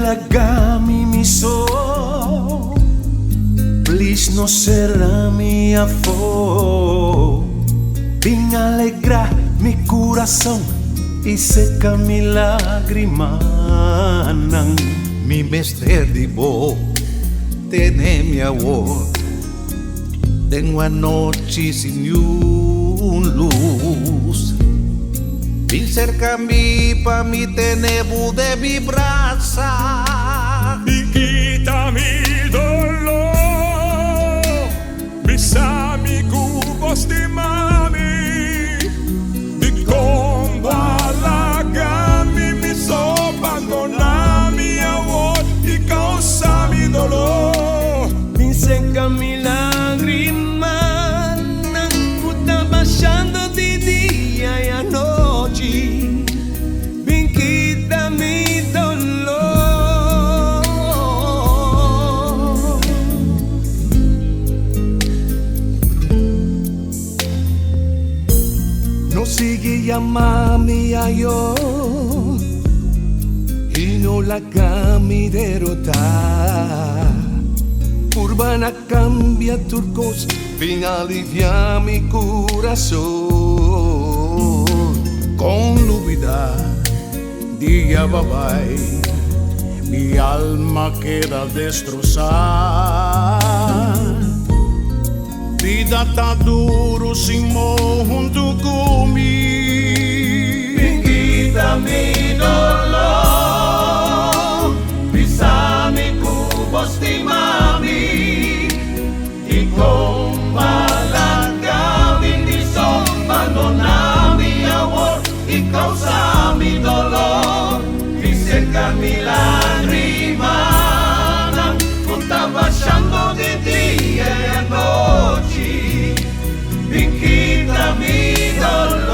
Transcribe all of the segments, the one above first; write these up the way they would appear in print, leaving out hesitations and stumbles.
Inolagami miso, please no será mi afo. Vin alegra mi corazón y seca mi lágrima. Mi mestre dibo, tiene mi amor. Tengo anoche sin luz. Vin cerca a mí pa mi tenebu de mi brasa. Y quita mi dolor, mis amigos de mami, mi combalagami, mi abandona mi amor y causa mi dolor. Vin seca mi lágrima, está baixando de día y a noche. Vin quita mi dolor. No sigue llamami a yo y no la cami derrotar. Urbana cambia turcos, vin alivia mi corazón. Con lúbida, día babay, mi alma queda destrozada. Vida tá duro sin junto comigo. Quita mi dolor, pisami cubos de mami y con balangami mi son abandona mi amor y causa mi dolor y seca mi lágrima. Está baixando de día y a noche, y quita mi dolor.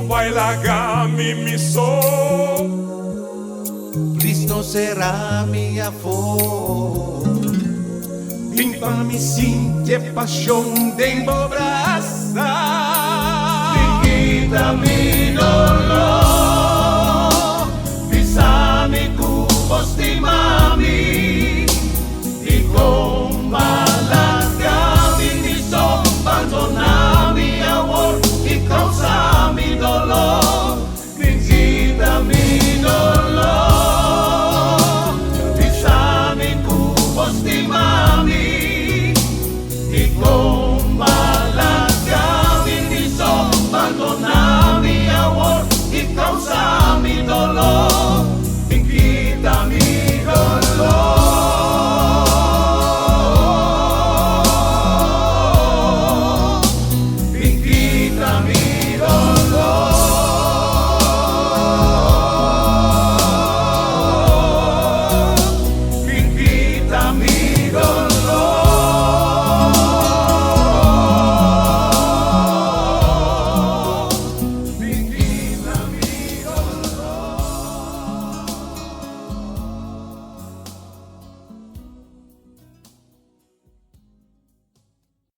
Bailagami mi sol, Cristo será mi afo. Vim para me sentir paixão de embobraça. Quita mi dolor, pisame cubos de mami y con balangami mi son abandona mi amor y causa mi dolor. Quita mi dolor, pisame cubos de mami y con balangami mi son abandona mi amor y causa mi dolor. Quita mi dolor, quita mi dolor, quita mi dolor.